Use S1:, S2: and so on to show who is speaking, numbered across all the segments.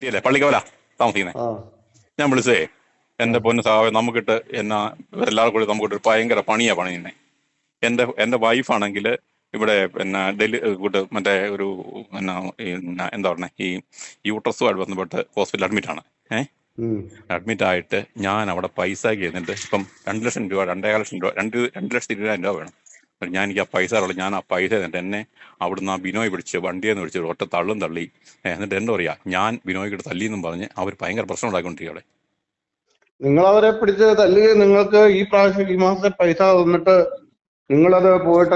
S1: അല്ലേ പള്ളിക്കവല താമസിക്കുന്നത്.
S2: ആ
S1: ഞാൻ വിളിച്ചേ
S2: ആ
S1: എന്റെ പൊന്ന് സാവേ നമുക്കിട്ട് എന്നാ ഇവരെല്ലാവരും കൂടി നമുക്കിട്ട് ഒരു ഭയങ്കര പണിയുന്നത്. എന്റെ വൈഫാണെങ്കിൽ ഇവിടെ പിന്നെ ഡൽഹി കൂട്ട് മറ്റേ ഒരു പിന്നെ എന്താ പറഞ്ഞ ഈ യൂട്രസുമായിട്ട് ബന്ധപ്പെട്ട് ഹോസ്പിറ്റലിൽ അഡ്മിറ്റാണ്. ഏഹ്
S2: ഉം.
S1: അഡ്മിറ്റ് ആയിട്ട് ഞാൻ അവിടെ പൈസ ചെയ്യുന്നുണ്ട്. ഇപ്പം 2 ലക്ഷം രൂപ 2.5 ലക്ഷം രൂപ 2,20,000 വേണം. ഞാൻ എനിക്ക് ആ പൈസ ഉള്ളു. ഞാൻ ആ പൈസ എന്നിട്ട് എന്നെ അവിടുന്ന് ആ ബിനോയ് പിടിച്ച് വണ്ടിയെന്ന് പിടിച്ച് ഒറ്റ തള്ളും തള്ളി. എന്നിട്ട് എന്താ പറയാ ഞാൻ ബിനോയ്ക്കിട്ട് തല്ലിയെന്നും പറഞ്ഞ് അവർ ഭയങ്കര പ്രശ്നം ഉണ്ടാക്കിക്കൊണ്ടിരിക്കുക അവിടെ.
S2: നിങ്ങൾ അവരെ പിടിച്ച് തല്ലുക. നിങ്ങൾക്ക് ഈ പ്രാവശ്യം ഈ മാസത്തെ പൈസ തന്നിട്ട് നിങ്ങളത് പോയിട്ട്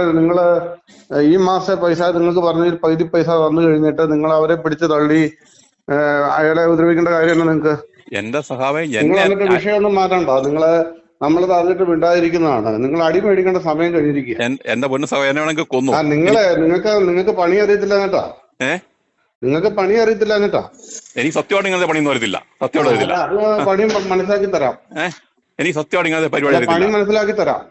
S2: ഈ മാസത്തെ പൈസ നിങ്ങൾക്ക് പറഞ്ഞ പകുതി പൈസ തന്നു കഴിഞ്ഞിട്ട് നിങ്ങൾ അവരെ പിടിച്ച് തള്ളി അയാളെ ഉപദ്രവിക്കേണ്ട കാര്യമാണ് നിങ്ങൾക്ക്.
S1: എന്റെ സഹാവേ
S2: നിങ്ങൾ
S1: എന്നെ
S2: എന്നിട്ട് വിഷയമൊന്നും മാറ്റണ്ട. നമ്മൾ തന്നിട്ട് മിണ്ടാതിരിക്കുന്നതാണ്. നിങ്ങൾ അടി മേടിക്കേണ്ട സമയം കഴിഞ്ഞിരിക്കുക.
S1: എന്റെ പൊന്ന് സഹാവ എന്നെ വേണമെങ്കിൽ കൊന്നു.
S2: നിങ്ങൾക്ക് പണി അറിയത്തില്ല എന്നിട്ടാ.
S1: ഏഹ്
S2: നിങ്ങൾക്ക് പണി അറിയത്തില്ല എന്നിട്ടാ.
S1: എനിക്ക് സത്യമായിട്ട് ഇങ്ങനത്തെ പണിയൊന്നും അറിയത്തില്ല. സത്യമായിട്ട് അറിയത്തില്ല.
S2: അത് പണി മനസ്സിലാക്കി തരാം.
S1: എനിക്ക് സത്യമായിട്ട് ഇങ്ങനത്തെ പരിപാടി
S2: പണി
S1: അറിയത്തില്ല.
S2: മനസ്സിലാക്കി തരാം.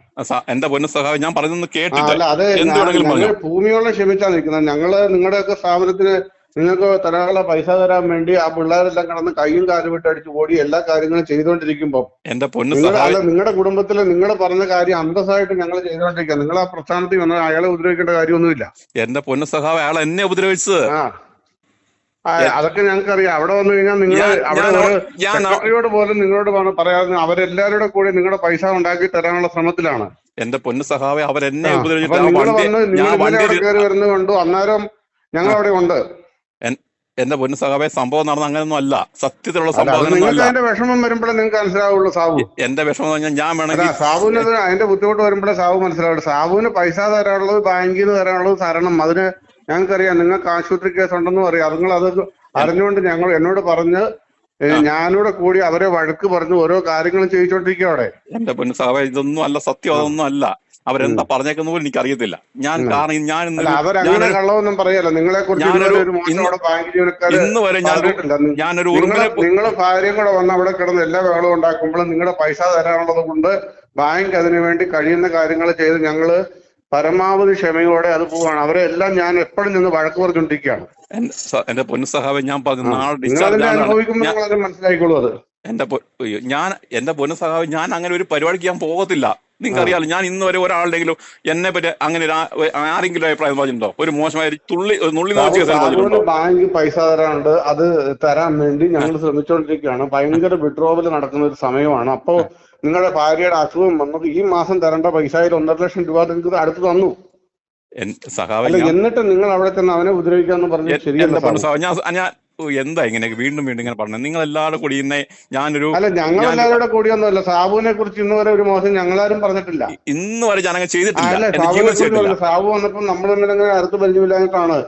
S1: എന്റെ പൊന്ന് സഹാവം ഞാൻ പറഞ്ഞൊന്ന് കേട്ടിട്ട്
S2: അല്ല അത്
S1: എന്ത് വേണമെങ്കിലും
S2: ഞങ്ങൾ
S1: പറഞ്ഞു.
S2: ഭൂമിയോളം ക്ഷമിച്ചാ നിൽക്കുന്നത്. നിങ്ങളുടെയൊക്കെ സ്ഥാപനത്തിന് നിങ്ങൾക്ക് തരാനുള്ള പൈസ തരാൻ വേണ്ടി ആ പിള്ളേരെല്ലാം കിടന്ന് കൈയും കാലും വിട്ട് അടിച്ചു ഓടി എല്ലാ കാര്യങ്ങളും ചെയ്തുകൊണ്ടിരിക്കുമ്പോൾ
S1: എന്റെ പൊന്ന് സഹാവം
S2: നിങ്ങളുടെ കുടുംബത്തില് നിങ്ങൾ പറഞ്ഞ കാര്യം അന്തസ്സായിട്ട് ഞങ്ങൾ ചെയ്തുകൊണ്ടിരിക്കുക. നിങ്ങൾ ആ പ്രസ്ഥാനത്തിൽ വന്നാൽ അയാളെ ഉപദ്രവിക്കേണ്ട കാര്യമൊന്നുമില്ല.
S1: എന്റെ പൊന്ന് സഹാവം അയാൾ എന്നെ ഉപദ്രവിച്ചത്.
S2: അതൊക്കെ ഞങ്ങൾക്കറിയാം. അവിടെ വന്നു കഴിഞ്ഞാൽ നിങ്ങൾ അവിടെ ഒരു സെക്രട്ടറിയോട് പോലും നിങ്ങളോട് പറയാതെ അവരെല്ലാവരുടെ കൂടെ നിങ്ങളുടെ പൈസ ഉണ്ടാക്കി തരാനുള്ള ശ്രമത്തിലാണ്.
S1: എന്റെ പൊന്ന് സഹാവെ അവരെന്നെ ഉപദ്രവിച്ചിട്ട്
S2: നിങ്ങൾ അവിടെ കയറി വരുന്നത് കണ്ടു. അന്നേരം ഞങ്ങൾ അവിടെ ഉണ്ട്.
S1: എന്റെ പൊന്ന് സഹാവെ സംഭവം നടന്ന അങ്ങനെയൊന്നും അല്ല. സത്യത്തിലുള്ള സംഭവം
S2: നിങ്ങൾക്ക് അതിന്റെ വിഷമം വരുമ്പോഴേ നിങ്ങൾക്ക് മനസ്സിലാവുള്ളൂ. സാബു
S1: എന്റെ വിഷമം പറഞ്ഞാൽ ഞാൻ വേണമെങ്കിൽ
S2: സാബുവിന് അതിന്റെ ബുദ്ധിമുട്ട് വരുമ്പോഴേ സാബു മനസ്സിലാവുള്ളൂ. സാബുവിന് പൈസ തരാനുള്ളത് ബാങ്കിൽ നിന്ന് തരാനുള്ളത് തരണം. അതിന് ഞങ്ങൾക്കറിയാം. നിങ്ങൾക്ക് ആശുപത്രി കേസ് ഉണ്ടെന്നും അറിയാം. നിങ്ങൾ അത് അറിഞ്ഞുകൊണ്ട് എന്നോട് പറഞ്ഞ് ഞാനൂടെ കൂടി അവരെ വഴക്ക് പറഞ്ഞ് ഓരോ കാര്യങ്ങളും ചെയ്യിച്ചോണ്ടിരിക്കുക അവിടെ.
S1: എന്റെ പൊന്ന് സാവേ ഇതൊന്നും അല്ല. സത്യം അതൊന്നും അല്ല. അവരെന്താ പറഞ്ഞേക്കുന്ന പോലും എനിക്ക് അറിയത്തില്ല.
S2: അവരങ്ങനെ കള്ളവൊന്നും പറയല്ല. നിങ്ങളെ കുറിച്ച്
S1: ഇന്ന് വരെ ഞാനൊരു
S2: നിങ്ങള് ഭാര്യയും കൂടെ വന്ന് അവിടെ കിടന്ന് എല്ലാ വേളവും ഉണ്ടാക്കുമ്പോഴും നിങ്ങളുടെ പൈസ തരാനുള്ളത് കൊണ്ട് ബാങ്ക് അതിനു വേണ്ടി കഴിയുന്ന കാര്യങ്ങൾ ചെയ്ത് ഞങ്ങള് പരമാവധി ക്ഷമയോടെ അത് പോവാണ്. അവരെ എല്ലാം ഞാൻ എപ്പോഴും നിന്ന് വഴക്ക് പറഞ്ഞുകൊണ്ടിരിക്കുകയാണ്.
S1: എന്റെ പൊന്നു സഹാബ് ഞാൻ
S2: അനുഭവിക്കുമ്പോൾ അത് മനസ്സിലായിക്കോളൂ. അത്
S1: എന്റെ പൊന്നു സഹാബ് ഞാൻ അങ്ങനെ ഒരു പരിപാടിക്ക് ഞാൻ പോകത്തില്ല. നിങ്ങൾക്ക് അറിയാലോ. ഞാൻ ഇന്ന് വരെ ഒരാളുടെങ്കിലും എന്നെ പറ്റി അങ്ങനെ ആരെങ്കിലും അഭിപ്രായം പറഞ്ഞിട്ടുണ്ടോ? ഒരു മോശമായ
S2: ബാങ്ക് പൈസ തരാനുണ്ട്. അത് തരാൻ വേണ്ടി ഞങ്ങൾ ശ്രമിച്ചുകൊണ്ടിരിക്കുകയാണ്. ഭയങ്കര വിഡ്രോവൽ നടക്കുന്ന ഒരു സമയമാണ്. അപ്പോ നിങ്ങളുടെ ഭാര്യയുടെ അസുഖം വന്നത് ഈ മാസം തരേണ്ട പൈസയിൽ 1.5 ലക്ഷം രൂപ നിങ്ങൾക്ക് അടുത്ത് തന്നു. എന്നിട്ട് നിങ്ങൾ അവിടെ ചെന്ന് അവനെ ഉപദ്രവിക്കാന്ന് പറഞ്ഞു ശരിയല്ല.
S1: എന്താ ഇങ്ങനെ വീണ്ടും വീണ്ടും ഇങ്ങനെ പറഞ്ഞു? നിങ്ങൾ എല്ലാവരും കൂടി ഞാനൊരു
S2: ഞങ്ങളെല്ലാവരുടെ കൂടിയൊന്നുമല്ല. സാബുവിനെ കുറിച്ച് ഇന്ന് വരെ ഒരു മോശം ഞങ്ങളാരും പറഞ്ഞിട്ടില്ല.
S1: ഇന്ന് വരെ ഞാനങ്ങനെ ചെയ്തിട്ടില്ല.
S2: സാബു വന്നപ്പോ നമ്മൾ തന്നെ അടുത്ത് പരിചയമില്ലാഞ്ഞിട്ടാണ്.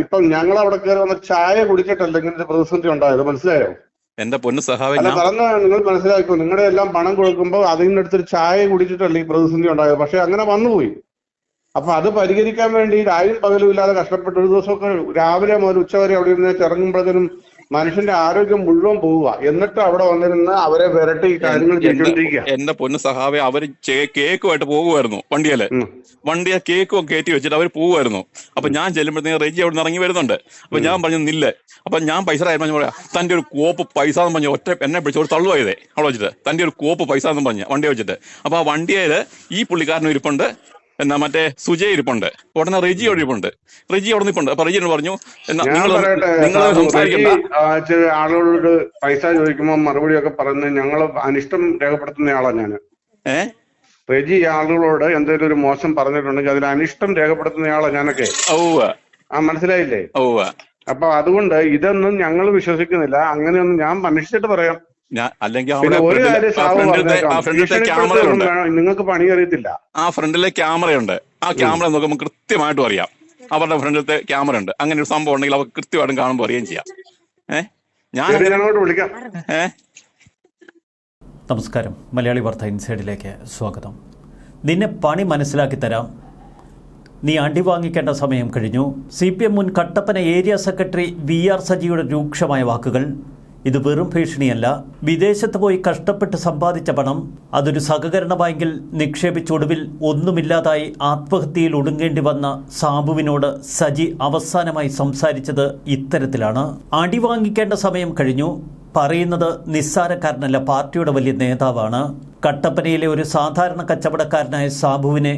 S2: ഇപ്പൊ ഞങ്ങൾ അവിടെ കയറി വന്ന ചായ കുടിച്ചിട്ടല്ല ഇങ്ങനത്തെ പ്രതിസന്ധി ഉണ്ടായത്. മനസ്സിലായോ?
S1: എന്റെ പൊന്ന് സഹാബ്
S2: പറഞ്ഞ നിങ്ങൾ മനസ്സിലാക്കൂ. നിങ്ങളുടെ എല്ലാം പണം കൊടുക്കുമ്പോൾ അതിൻ്റെ അടുത്തൊരു ചായ കുടിച്ചിട്ടല്ല ഈ പ്രതിസന്ധി ഉണ്ടായത്. പക്ഷെ അങ്ങനെ വന്നുപോയി. അപ്പൊ അത് പരിഹരിക്കാൻ വേണ്ടി രായും പകലും ഇല്ലാതെ കഷ്ടപ്പെട്ട് ഒരു ദിവസമൊക്കെ രാവിലെ മുതൽ ഉച്ചവരെ അവിടെ ഇരുന്ന് ഇറങ്ങുമ്പോഴത്തേനും മനുഷ്യന്റെ ആരോഗ്യം മുഴുവൻ പോവുക. എന്നിട്ട് അവിടെ വന്നിരുന്ന് അവരെ വിരട്ടി കാര്യങ്ങൾ ചെയ്തുകൊണ്ടിരിക്കുക.
S1: എന്റെ പൊന്ന് സഹാബെ അവര് കേക്കുമായിട്ട് പോകുമായിരുന്നു. വണ്ടിയെ കേക്കും കയറ്റി വെച്ചിട്ട് അവർ പോകുമായിരുന്നു. അപ്പൊ ഞാൻ ചെല്ലുമ്പോഴത്തേക്ക് റെജി അവിടെ നിന്ന് ഇറങ്ങി വരുന്നുണ്ട്. അപ്പൊ ഞാൻ പറഞ്ഞു നില്ലേ. അപ്പൊ ഞാൻ പൈസ പറയാ തന്റെ ഒരു കോപ്പ് പൈസ എന്ന് പറഞ്ഞ ഒറ്റ എന്നെ പിടിച്ച് ഒരു തള്ളുവായതേ അവിടെ വെച്ചിട്ട്. തന്റെ ഒരു കോപ്പ് പൈസ എന്ന് പറഞ്ഞ വണ്ടിയെ വെച്ചിട്ട്. അപ്പൊ ആ വണ്ടിയേല് ഈ പുള്ളിക്കാരനും ഇരിപ്പുണ്ട്, എന്നാ മറ്റേ സുജയ് ഇരിപ്പുണ്ട്, ഉടനെ റെജി ഇരിപ്പുണ്ട്. റെജി അവിടെ നിൽപ്പുണ്ട്. അപ്പൊ റെജി പറഞ്ഞു
S2: ആളുകളോട് പൈസ ചോദിക്കുമ്പോൾ മറുപടിയൊക്കെ പറഞ്ഞ് ഞങ്ങൾ അനിഷ്ടം രേഖപ്പെടുത്തുന്ന ആളാണ് ഞാൻ. റെജി ആളുകളോട് എന്തെങ്കിലും ഒരു മോശം പറഞ്ഞിട്ടുണ്ടെങ്കിൽ അതിൽ അനിഷ്ടം രേഖപ്പെടുത്തുന്നയാളാ ഞാനൊക്കെ. മനസ്സിലായില്ലേ? അപ്പൊ അതുകൊണ്ട് ഇതൊന്നും ഞങ്ങൾ വിശ്വസിക്കുന്നില്ല. അങ്ങനെയൊന്നും ഞാൻ അന്വേഷിച്ചിട്ട് പറയാം. നിങ്ങൾക്ക് പണി അറിയത്തില്ല.
S1: ആ ഫ്രണ്ടിലെ ക്യാമറയുണ്ട്. ആ ക്യാമറ നോക്കുമ്പോൾ കൃത്യമായിട്ടും അറിയാം. അവരുടെ ഫ്രണ്ടിലത്തെ ക്യാമറ ഉണ്ട്. അങ്ങനെ ഒരു സംഭവം ഉണ്ടെങ്കിൽ അവർക്ക് കൃത്യമായിട്ടും കാണുമ്പോൾ അറിയുകയും ചെയ്യാം.
S2: ഞാൻ വിളിക്കാം.
S3: നമസ്കാരം. മലയാളി വാർത്ത ഇൻസൈഡിലേക്ക് സ്വാഗതം. നിന്നെ പണി മനസ്സിലാക്കി തരാം. നീ അടി വാങ്ങിക്കേണ്ട സമയം കഴിഞ്ഞു. CPM മുൻ കട്ടപ്പന ഏരിയ സെക്രട്ടറി VR സജിയുടെ രൂക്ഷമായ വാക്കുകൾ. ഇത് വെറും ഭീഷണിയല്ല. വിദേശത്ത് പോയി കഷ്ടപ്പെട്ട് സമ്പാദിച്ച പണം അതൊരു സഹകരണ ബാങ്കിൽ നിക്ഷേപിച്ചൊടുവിൽ ഒന്നുമില്ലാതായി ആത്മഹത്യയിൽ ഒടുങ്ങേണ്ടി വന്ന സാബുവിനോട് സജി അവസാനമായി സംസാരിച്ചത് ഇത്തരത്തിലാണ്. അടി വാങ്ങിക്കേണ്ട സമയം കഴിഞ്ഞു. പറയുന്നത് നിസ്സാരക്കാരനല്ല, പാർട്ടിയുടെ വലിയ നേതാവാണ്. കട്ടപ്പനയിലെ ഒരു സാധാരണ കച്ചവടക്കാരനായ സാബുവിനെ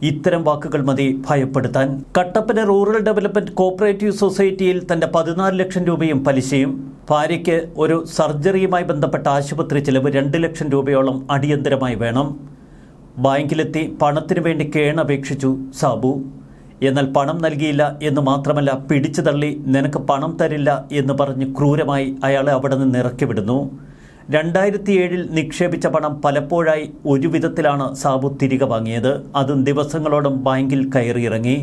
S3: ഇത്തരം വാക്കുകൾ മതി ഭയപ്പെടുത്താൻ. കട്ടപ്പന റൂറൽ ഡെവലപ്മെന്റ് കോഓപ്പറേറ്റീവ് സൊസൈറ്റിയിൽ തന്റെ 14 ലക്ഷം രൂപയും പലിശയും, ഭാര്യയ്ക്ക് ഒരു സർജറിയുമായി ബന്ധപ്പെട്ട ആശുപത്രി ചെലവ് 2 ലക്ഷം രൂപയോളം അടിയന്തരമായി വേണം. ബാങ്കിലെത്തി പണത്തിനു വേണ്ടി കേണപേക്ഷിച്ചു സാബു. എന്നാൽ പണം നൽകിയില്ല എന്ന് മാത്രമല്ല, പിടിച്ചു തള്ളി നിനക്ക് പണം തരില്ല എന്ന് പറഞ്ഞ് ക്രൂരമായി അയാളെ അവിടെ നിന്ന് ഇറക്കി വിടുന്നു. 2007 നിക്ഷേപിച്ച പണം പലപ്പോഴായി ഒരു വിധത്തിലാണ് സാബു തിരികെ വാങ്ങിയത്. അതും ദിവസങ്ങളോളം ബാങ്കിൽ കയറിയിറങ്ങി.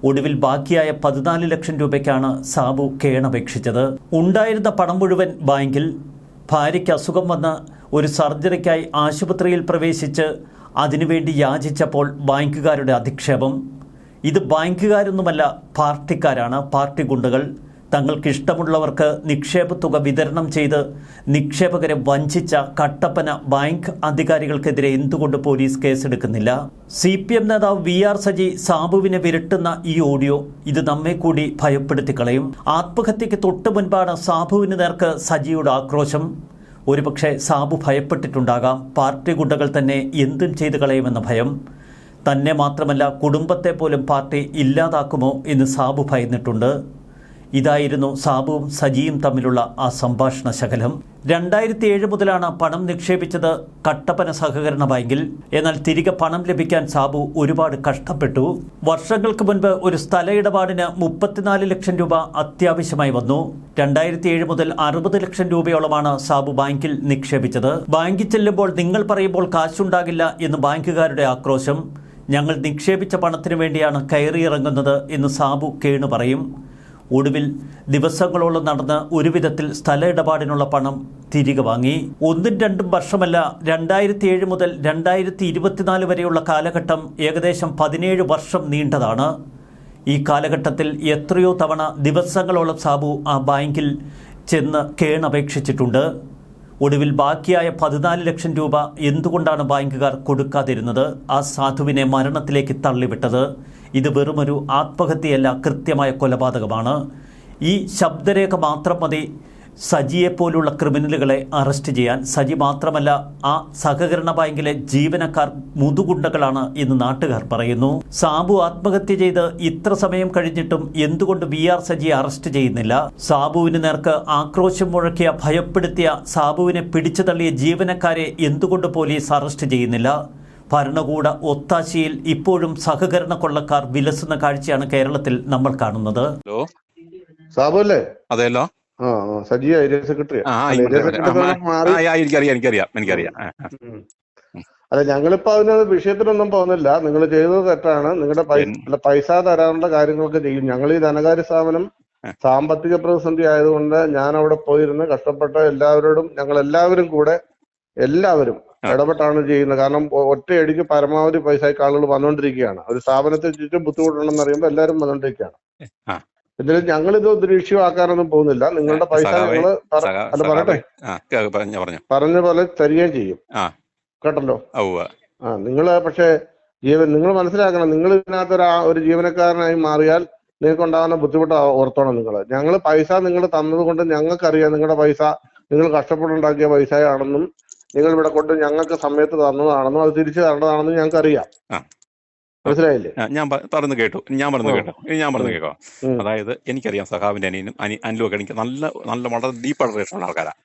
S3: ഒടുവിൽ ബാക്കിയായ 14 ലക്ഷം രൂപയ്ക്കാണ് സാബു കേണപേക്ഷിച്ചത്. ഉണ്ടായിരുന്ന പണം മുഴുവൻ ബാങ്കിൽ. ഭാര്യയ്ക്ക് അസുഖം വന്ന് ഒരു സർജറിക്കായി ആശുപത്രിയിൽ പ്രവേശിച്ച് അതിനുവേണ്ടി യാചിച്ചപ്പോൾ ബാങ്കുകാരുടെ അധിക്ഷേപം. ഇത് ബാങ്കുകാരൊന്നുമല്ല, പാർട്ടിക്കാരാണ്, പാർട്ടി ഗുണ്ടകൾ. തങ്ങൾക്കിഷ്ടമുള്ളവർക്ക് നിക്ഷേപ തുക വിതരണം ചെയ്ത് നിക്ഷേപകരെ വഞ്ചിച്ച കട്ടപ്പന ബാങ്ക് അധികാരികൾക്കെതിരെ എന്തുകൊണ്ട് പോലീസ് കേസെടുക്കുന്നില്ല? CPM നേതാവ് VR സജി സാബുവിനെ വിരട്ടുന്ന ഈ ഓഡിയോ ഇത് നമ്മെ കൂടി ഭയപ്പെടുത്തി കളയും. ആത്മഹത്യയ്ക്ക് തൊട്ടു മുൻപാണ് സാബുവിന് നേർക്ക് സജിയുടെ ആക്രോശം. ഒരുപക്ഷെ സാബു ഭയപ്പെട്ടിട്ടുണ്ടാകാം. പാർട്ടി ഗുണ്ടകൾ തന്നെ എന്തും ചെയ്തു കളയുമെന്ന ഭയം. തന്നെ മാത്രമല്ല, കുടുംബത്തെ പോലും പാർട്ടി ഇല്ലാതാക്കുമോ എന്ന് സാബു ഭയന്നിട്ടുണ്ട്. ഇതായിരുന്നു സാബുവും സജിയും തമ്മിലുള്ള ആ സംഭാഷണ ശകലം. 2007 മുതലാണ് പണം നിക്ഷേപിച്ചത് കട്ടപ്പന സഹകരണ ബാങ്കിൽ. എന്നാൽ തിരികെ പണം ലഭിക്കാൻ സാബു ഒരുപാട് കഷ്ടപ്പെട്ടു. വർഷങ്ങൾക്ക് മുൻപ് ഒരു സ്ഥല ഇടപാടിന് 34 ലക്ഷം രൂപ അത്യാവശ്യമായി വന്നു. 2007 മുതൽ 60 ലക്ഷം രൂപയോളമാണ് സാബു ബാങ്കിൽ നിക്ഷേപിച്ചത്. ബാങ്കിൽ ചെല്ലുമ്പോൾ നിങ്ങൾ പറയുമ്പോൾ കാശുണ്ടാകില്ല എന്ന് ബാങ്കുകാരുടെ ആക്രോശം. ഞങ്ങൾ നിക്ഷേപിച്ച പണത്തിനു വേണ്ടിയാണ് കയറിയിറങ്ങുന്നത് എന്ന് സാബു കേണു പറയും. ഒടുവിൽ ദിവസങ്ങളോളം നടന്ന് ഒരു വിധത്തിൽ സ്ഥല ഇടപാടിനുള്ള പണം തിരികെ വാങ്ങി. 1-2 വർഷമല്ല, 2007 മുതൽ 2024 വരെയുള്ള കാലഘട്ടം ഏകദേശം 17 വർഷം നീണ്ടതാണ്. ഈ കാലഘട്ടത്തിൽ എത്രയോ തവണ ദിവസങ്ങളോളം സാബു ആ ബാങ്കിൽ ചെന്ന് കേണപേക്ഷിച്ചിട്ടുണ്ട്. ഒടുവിൽ ബാക്കിയായ 14 ലക്ഷം രൂപ എന്തുകൊണ്ടാണ് ബാങ്കുകാർ കൊടുക്കാതിരുന്നത്? ആ സാധുവിനെ മരണത്തിലേക്ക് തള്ളിവിട്ടത്. ഇത് വെറുമൊരു ആത്മഹത്യയല്ല, കൃത്യമായ കൊലപാതകമാണ്. ഈ ശബ്ദരേഖ മാത്രം മതി സജിയെപ്പോലുള്ള ക്രിമിനലുകളെ അറസ്റ്റ് ചെയ്യാൻ. സജി മാത്രമല്ല, ആ സഹകരണ ബാങ്കിലെ ജീവനക്കാർ മുതുകുണ്ടകളാണ് എന്ന് നാട്ടുകാർ പറയുന്നു. സാബു ആത്മഹത്യ ചെയ്ത് ഇത്ര സമയം കഴിഞ്ഞിട്ടും എന്തുകൊണ്ട് VR സജിയെ അറസ്റ്റ് ചെയ്യുന്നില്ല? സാബുവിന് നേർക്ക് ആക്രോശം മുഴക്കിയ, ഭയപ്പെടുത്തിയ, സാബുവിനെ പിടിച്ചു തള്ളിയ ജീവനക്കാരെ എന്തുകൊണ്ട് പോലീസ് അറസ്റ്റ് ചെയ്യുന്നില്ല? ഭരണകൂട ഒത്താശയിൽ ഇപ്പോഴും സഹകരണ കൊള്ളക്കാർ വിലസുന്ന കാഴ്ചയാണ് കേരളത്തിൽ നമ്മൾ കാണുന്നത്.
S2: സാബു അല്ലേ?
S1: അതെല്ലോ.
S2: Saji area secretary.
S1: എനിക്കറിയാം.
S2: അല്ല, ഞങ്ങളിപ്പോ അതിനകത്ത് വിഷയത്തിനൊന്നും പോകുന്നില്ല. നിങ്ങൾ ചെയ്തത് തെറ്റാണ്. നിങ്ങളുടെ പൈസ തരാനുള്ള കാര്യങ്ങളൊക്കെ ചെയ്യും. ഞങ്ങൾ ഈ ധനകാര്യ സ്ഥാപനം സാമ്പത്തിക പ്രതിസന്ധി ആയതുകൊണ്ട് ഞാൻ അവിടെ പോയിരുന്ന് കഷ്ടപ്പെട്ട എല്ലാവരോടും, ഞങ്ങൾ എല്ലാവരും കൂടെ എല്ലാവരും ഇടപെട്ടാണ് ചെയ്യുന്നത്. കാരണം ഒറ്റയടിക്ക് പരമാവധി പൈസയ്ക്ക് ആളുകൾ വന്നുകൊണ്ടിരിക്കുകയാണ്. ഒരു സ്ഥാപനത്തിൽ ചുറ്റും ബുദ്ധിമുട്ടുണ്ടെന്ന് അറിയുമ്പോൾ എല്ലാവരും വന്നുകൊണ്ടിരിക്കുകയാണ്. ഇതിൽ ഞങ്ങളിത് ഒരു ഇഷ്യൂ ആക്കാനൊന്നും പോകുന്നില്ല. നിങ്ങളുടെ പൈസ ഞങ്ങള് അല്ല പറയട്ടെ, പറഞ്ഞ പോലെ തരികയും ചെയ്യും. കേട്ടല്ലോ? നിങ്ങള് പക്ഷേ നിങ്ങൾ മനസ്സിലാക്കണം, നിങ്ങൾ ഇതിനകത്ത് ഒരു ജീവനക്കാരനായി മാറിയാൽ നിങ്ങൾക്ക് ഉണ്ടാകുന്ന ബുദ്ധിമുട്ട് ഓർത്തോണം. ഞങ്ങൾ പൈസ നിങ്ങൾ തന്നത് കൊണ്ട് ഞങ്ങൾക്കറിയാം നിങ്ങളുടെ പൈസ നിങ്ങൾ കഷ്ടപ്പെട്ടുണ്ടാക്കിയ പൈസയാണെന്നും നിങ്ങൾ ഇവിടെ കൊണ്ട് ഞങ്ങൾക്ക് സമയത്ത് തന്നതാണെന്നും അത് തിരിച്ചു തരേണ്ടതാണെന്നും ഞങ്ങൾക്ക് അറിയാം. മനസ്സിലായില്ലേ?
S1: ഞാൻ പറഞ്ഞു കേട്ടോ. അതായത് എനിക്കറിയാം സഖാവിന്റെ അനിയനും അനിലും ഒക്കെ എനിക്ക് നല്ല വളരെ ഡീപ്പായിട്ട് റിലേഷൻ ഉള്ള ആൾക്കാരാണ്.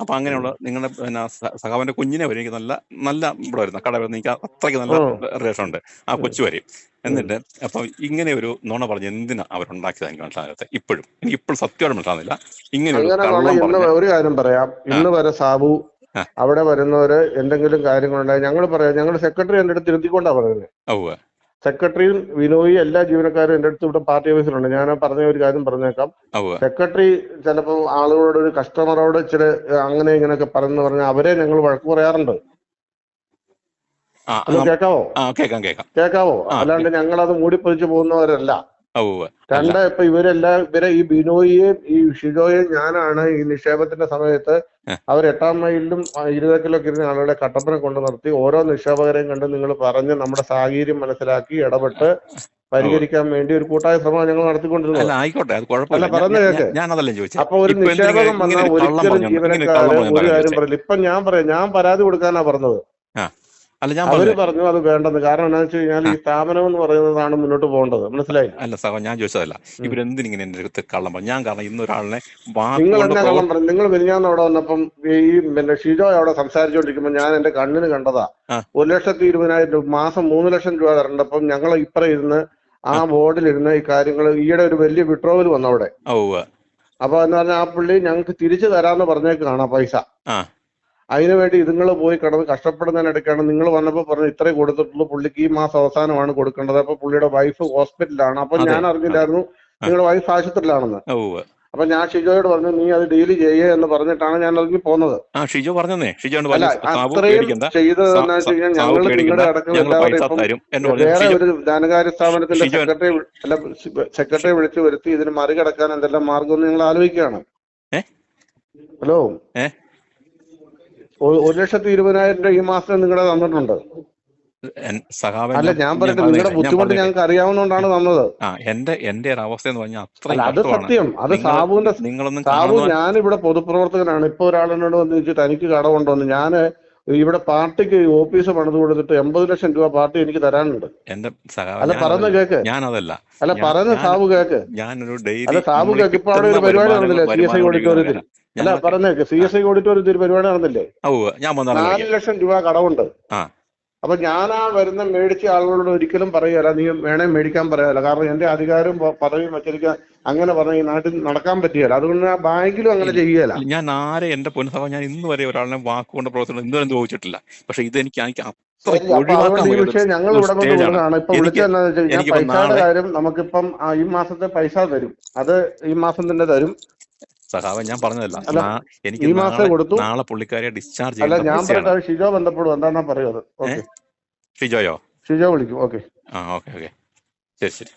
S1: അപ്പൊ അങ്ങനെയുള്ള നിങ്ങളുടെ പിന്നെ സഖാവിന്റെ കുഞ്ഞിനെ വരെ എനിക്ക് നല്ല ഇവിടെ വരുന്ന കട വരുന്ന എനിക്ക് അത്രയ്ക്ക് നല്ല റിലേഷൻ ഉണ്ട് ആ കൊച്ചു വരെയും. എന്നിട്ട് അപ്പൊ ഇങ്ങനെ ഒരു നുണ പറഞ്ഞ് എന്തിനാ അവരുണ്ടാക്കിയത് എനിക്ക് മനസ്സിലാകാത്ത. എനിക്കിപ്പോഴും സത്യമായിട്ട് മനസ്സിലാകുന്നില്ല. ഇങ്ങനെ
S2: ഒരു കാര്യം പറയാം. ഇന്ന് വരെ സാബു അവിടെ വരുന്നവര് എന്തെങ്കിലും കാര്യങ്ങളുണ്ടായി ഞങ്ങൾ പറയാം. ഞങ്ങൾ സെക്രട്ടറി എന്റെ അടുത്ത് ഇരുത്തിക്കൊണ്ടാ പറയുന്നത്. സെക്രട്ടറിയും വിനോയി എല്ലാ ജീവനക്കാരും എന്റെ അടുത്ത് ഇവിടെ പാർട്ടി ഓഫീസിലുണ്ട്. ഞാൻ പറഞ്ഞ ഒരു കാര്യം പറഞ്ഞേക്കാം. സെക്രട്ടറി ചിലപ്പോ ആളുകളോട്, ഒരു കസ്റ്റമറോട് ഇച്ചിരി അങ്ങനെ ഇങ്ങനെയൊക്കെ പറഞ്ഞാൽ അവരെ ഞങ്ങൾ വഴക്ക് പറയാറുണ്ട്. കേക്കാവോ? അല്ലാണ്ട് ഞങ്ങളത് മൂടിപ്പൊതിച്ച് പോകുന്നവരല്ല. രണ്ട്, ഇപ്പൊ ഇവരെ ഈ ബിനോയിയെയും ഈ ഷിജോയെയും ഞാനാണ് ഈ നിക്ഷേപത്തിന്റെ സമയത്ത് അവർ 8-ാം മൈലിലും 20 കിലോ ഇരുന്ന ആളുകളെ കട്ടപ്പന കൊണ്ട് നിർത്തി ഓരോ നിക്ഷേപകരെയും കണ്ട് നിങ്ങൾ പറഞ്ഞ് നമ്മുടെ സാഹചര്യം മനസ്സിലാക്കി ഇടപെട്ട് പരിഹരിക്കാൻ വേണ്ടി ഒരു കൂട്ടായ ശ്രമം ഞങ്ങൾ നടത്തിക്കൊണ്ടിരുന്നത്. അല്ല പറഞ്ഞു കേക്ക്. അപ്പൊ ഒരു നിക്ഷേപകം വന്നാൽ ഒരിക്കലും ജീവനക്കാര് ഒരു കാര്യം പറയില്ല. ഇപ്പൊ ഞാൻ പരാതി കൊടുക്കാനാ പറഞ്ഞത്. അവര് പറഞ്ഞു അത് വേണ്ടെന്ന്. കാരണം എന്താണെന്ന് വെച്ച് കഴിഞ്ഞാൽ ഈ സ്ഥാപനം എന്ന് പറയുന്നതാണ് മുന്നോട്ട് പോകേണ്ടത്. മനസ്സിലായി?
S1: അല്ല സഹോ, ഞാൻ ചോദിച്ചതല്ല ഇവരെന്തിനിങ്ങനെ എന്റെ അടുത്ത് കള്ളം പറഞ്ഞു. ഞാൻ കാരണം ഇന്നൊരാളിനെ
S2: നിങ്ങൾ എന്നാ കള്ളം പറഞ്ഞു? നിങ്ങൾ മിനിഞ്ഞാന്ന് അവിടെ വന്നപ്പം ഈ ഷിജോ അവിടെ സംസാരിച്ചുകൊണ്ടിരിക്കുമ്പോൾ ഞാൻ എന്റെ കണ്ണിന് കണ്ടതാ 1,20,000 രൂപ മാസം 3 ലക്ഷം രൂപ തരണ്ടപ്പം ഞങ്ങൾ ഇപ്പറ ഇരുന്ന് ആ ബോർഡിലിരുന്ന് ഈ കാര്യങ്ങൾ ഈയിടെ ഒരു വലിയ വിഡ്രോവൽ വന്നു അവിടെ. അപ്പൊ എന്ന് പറഞ്ഞാൽ ആ പുള്ളി ഞങ്ങൾക്ക് തിരിച്ചു തരാന്ന് പറഞ്ഞേക്കാണ് ആ പൈസ. അതിനുവേണ്ടി ഇതുങ്ങൾ പോയി കിടന്ന് കഷ്ടപ്പെടുന്നതിനിടയ്ക്കാണ് നിങ്ങൾ വന്നപ്പോ പറഞ്ഞു ഇത്രയും കൊടുത്തിട്ടുള്ളൂ, പുള്ളിക്ക് ഈ മാസം അവസാനമാണ് കൊടുക്കേണ്ടത്. അപ്പൊ പുള്ളിയുടെ വൈഫ് ഹോസ്പിറ്റലിലാണ്. അപ്പൊ ഞാൻ അറിഞ്ഞില്ലായിരുന്നു നിങ്ങളുടെ വൈഫ് ആശുപത്രിയിലാണെന്ന്. അപ്പൊ ഞാൻ ഷിജോയോട് പറഞ്ഞു നീ അത് ഡീൽ ചെയ്യേ എന്ന് പറഞ്ഞിട്ടാണ് ഞാൻ ഇറങ്ങി പോകുന്നത്.
S1: ഷിജോ പറഞ്ഞേ
S2: അത്രയും ചെയ്തതെന്ന് വെച്ച് കഴിഞ്ഞാൽ ഞങ്ങൾ നിങ്ങളുടെ അടക്കം എല്ലാവരും വേറെ ഒരു ധനകാര്യ സ്ഥാപനത്തിന്റെ സെക്രട്ടറി വിളിച്ചു വരുത്തി ഇതിന് മറികടക്കാൻ എന്തെല്ലാം മാർഗം നിങ്ങൾ ആലോചിക്കുകയാണ്. ഹലോ, 1,20,000 രൂപ ഈ മാസം നിങ്ങളെ തന്നിട്ടുണ്ട്. അല്ല ഞാൻ പറഞ്ഞത് നിങ്ങളുടെ ബുദ്ധിമുട്ട് ഞങ്ങൾക്ക് അറിയാവുന്നതുകൊണ്ടാണ് തന്നത്.
S1: എന്റെ അവസ്ഥ എന്ന് പറഞ്ഞാൽ
S2: അത് സത്യം. അത് സാബു ഞാനിവിടെ പൊതുപ്രവർത്തകനാണ്. ഇപ്പൊ ഒരാളെന്നോട് വന്ന് ചോദിച്ചിട്ട് എനിക്ക് കടമുണ്ടോന്ന്. ഞാൻ ഇവിടെ പാർട്ടിക്ക് ഓഫീസ് പണിത് കൊടുത്തിട്ട് 80 ലക്ഷം രൂപ പാർട്ടി എനിക്ക് തരാനുണ്ട്. അല്ല പറയുന്ന കേക്ക്. അല്ല പറയുന്ന സാബു കേക്ക്. അല്ല സാബു കേക്ക്. ഇപ്പൊ അവിടെ ഒരു പരിപാടി നടന്നില്ലേ CSI ഓഡിറ്റോറിയത്തിൽ? അല്ല പറഞ്ഞേക്ക്, CSI ഓഡിറ്റോറിയത്തിൽ ഒരു പരിപാടി നടന്നില്ലേ? 4 ലക്ഷം രൂപ കടമുണ്ട്. അപ്പൊ ഞാൻ ആ വരുന്ന മേടിച്ച ആളുകളോട് ഒരിക്കലും പറയുകയല്ല നീ വേണേ മേടിക്കാൻ പറയാല്ല. കാരണം എന്റെ അധികാരവും പദവിയും വെച്ചിരിക്കാൻ അങ്ങനെ പറഞ്ഞ ഈ നാട്ടിൽ നടക്കാൻ പറ്റിയല്ല. അതുകൊണ്ട് ആ ബാങ്കിലും അങ്ങനെ ചെയ്യുകയല്ല.
S1: ഞാൻ എന്റെ പൊന്നസഭ ഞാൻ ഇന്ന് വരെ ഒരാളിനെ വാക്കുകൊണ്ട് പ്രവർത്തനം ഇന്നുവരെ ചോദിച്ചിട്ടില്ല. പക്ഷെ ഇതെനിക്ക്
S2: ഈ വിഷയം ഞങ്ങൾ ഇവിടെ കൊണ്ടുപോകുന്നതാണ്. ഇപ്പൊ വിളിച്ചതെന്നു വെച്ചാൽ പൈസയുടെ കാര്യം നമുക്കിപ്പം ഈ മാസത്തെ പൈസ തരും. അത് ഈ മാസം തന്നെ തരും.
S1: സഹാബ് ഞാൻ പറഞ്ഞതല്ല, എനിക്ക്
S2: ഈ മാസം കൊടുത്തു.
S1: നാളെ പുള്ളിക്കാരെ ഡിസ്ചാർജ്
S2: അല്ല ഞാൻ പറഞ്ഞത് ഷിജോ ബന്ധപ്പെടും. എന്താണെന്നാ പറയുന്നത്? ഷിജോ വിളിക്കും. ഓക്കെ
S1: ശരി.